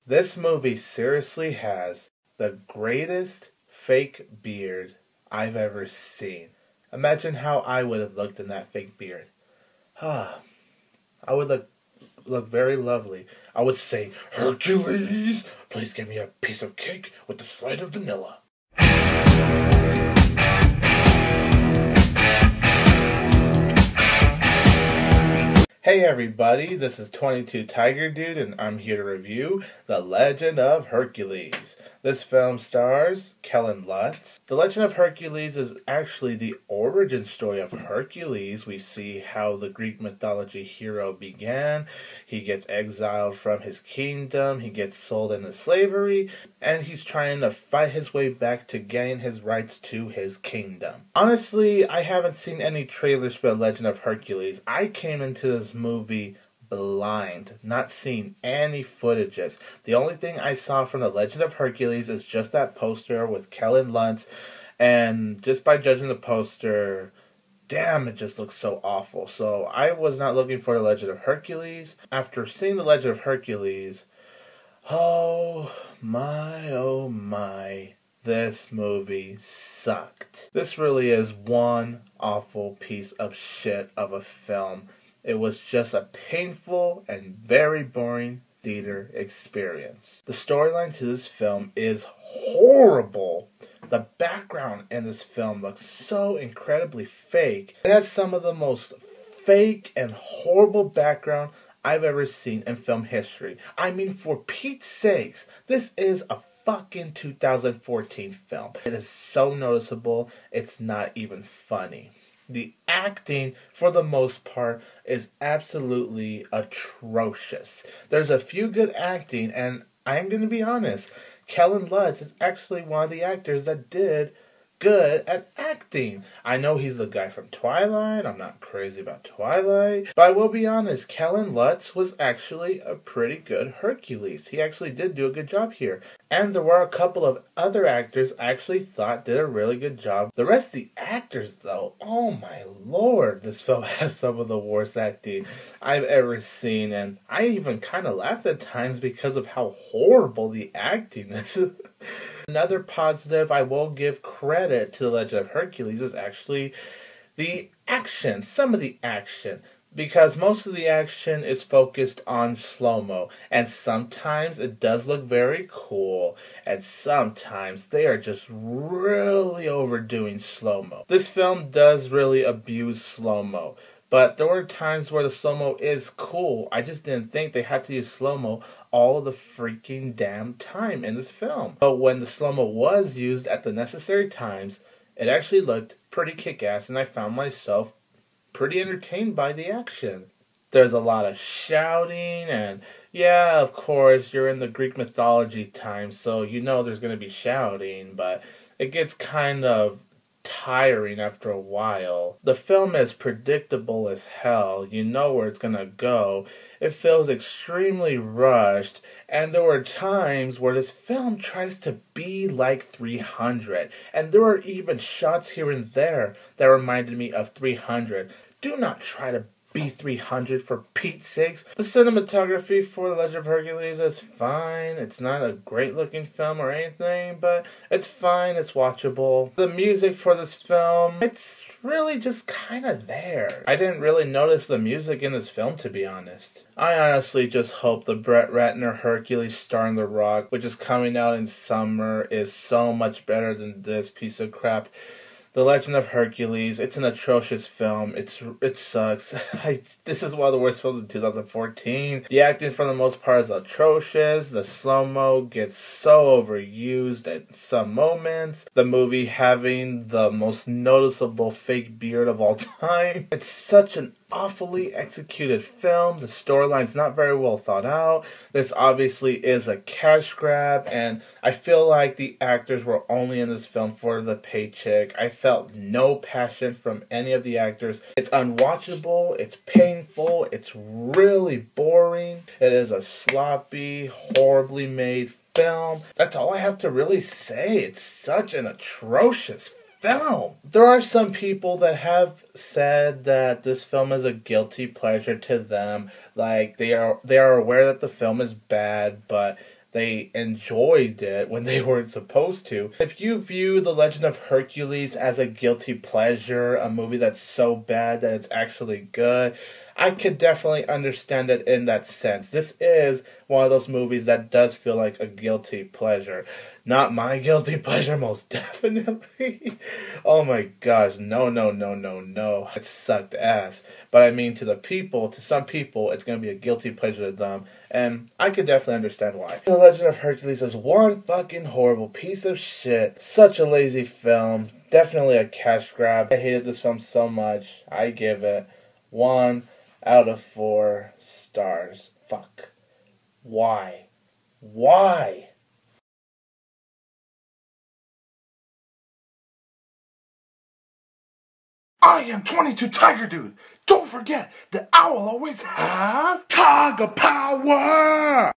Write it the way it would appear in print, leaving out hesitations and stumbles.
This movie seriously has the greatest fake beard I've ever seen. Imagine how I would have looked in that fake beard. I would look very lovely. I would say, Hercules, please give me a piece of cake with a slide of vanilla. Hey everybody, this is 22 Tiger Dude, and I'm here to review The Legend of Hercules. This film stars Kellan Lutz. The Legend of Hercules is actually the origin story of Hercules. We see how the Greek mythology hero began. He gets exiled from his kingdom, he gets sold into slavery, and he's trying to fight his way back to gain his rights to his kingdom. Honestly, I haven't seen any trailers for The Legend of Hercules. I came into this movie blind, not seeing any footages. The only thing I saw from The Legend of Hercules is just that poster with Kellan Lutz, and just by judging the poster, damn, it just looks so awful. So I was not looking for The Legend of Hercules. After seeing The Legend of Hercules, oh my, this movie sucked. This really is one awful piece of shit of a film. It was just a painful and very boring theater experience. The storyline to this film is horrible. The background in this film looks so incredibly fake. It has some of the most fake and horrible background I've ever seen in film history. I mean, for Pete's sakes, this is a fucking 2014 film. It is so noticeable, it's not even funny. The acting, for the most part, is absolutely atrocious. There's a few good acting, and I'm going to be honest, Kellan Lutz is actually one of the actors that did good at acting. I know he's the guy from Twilight. I'm not crazy about Twilight. But I will be honest, Kellan Lutz was actually a pretty good Hercules. He actually did do a good job here. And there were a couple of other actors I actually thought did a really good job. The rest of the actors, though, oh my lord, this film has some of the worst acting I've ever seen. And I even kind of laughed at times because of how horrible the acting is. Another positive I will give credit to The Legend of Hercules is actually the action, some of the action. Because most of the action is focused on slow-mo. And sometimes it does look very cool. And sometimes they are just really overdoing slow-mo. This film does really abuse slow-mo. But there were times where the slow-mo is cool. I just didn't think they had to use slow-mo all the freaking damn time in this film. But when the slow-mo was used at the necessary times, it actually looked pretty kick-ass, and I found myself pretty entertained by the action. There's a lot of shouting, and yeah, of course, you're in the Greek mythology time, so you know there's going to be shouting, but it gets kind of tiring after a while. The film is predictable as hell. You know where it's gonna go. It feels extremely rushed, and there were times where this film tries to be like 300, and there were even shots here and there that reminded me of 300. Do not try to be 300 for Pete's sakes. The cinematography for The Legend of Hercules is fine. It's not a great looking film or anything, but it's fine, it's watchable. The music for this film, it's really just kind of there. I didn't really notice the music in this film, to be honest. I honestly just hope the Brett Ratner Hercules starring The Rock, which is coming out in summer, is so much better than this piece of crap. The Legend of Hercules, it's an atrocious film. It sucks. This is one of the worst films in 2014. The acting for the most part is atrocious. The slow-mo gets so overused at some moments. The movie having the most noticeable fake beard of all time. It's such an awfully executed film. The storyline's not very well thought out. This obviously is a cash grab, and I feel like the actors were only in this film for the paycheck. I felt no passion from any of the actors. It's unwatchable, it's painful, it's really boring. It is a sloppy, horribly made film. That's all I have to really say. It's such an atrocious film. There are some people that have said that this film is a guilty pleasure to them. Like, they are aware that the film is bad, but they enjoyed it when they weren't supposed to. If you view The Legend of Hercules as a guilty pleasure, a movie that's so bad that it's actually good, I could definitely understand it in that sense. This is one of those movies that does feel like a guilty pleasure. Not my guilty pleasure, most definitely. Oh my gosh, no, no, no, no, no. It sucked ass. But I mean, to some people, it's going to be a guilty pleasure to them. And I could definitely understand why. The Legend of Hercules is one fucking horrible piece of shit. Such a lazy film. Definitely a cash grab. I hated this film so much. I give it 1 out of 4 stars. Fuck. Why? Why? I am 22 Tiger Dude. Don't forget that I will always have Tiger Power!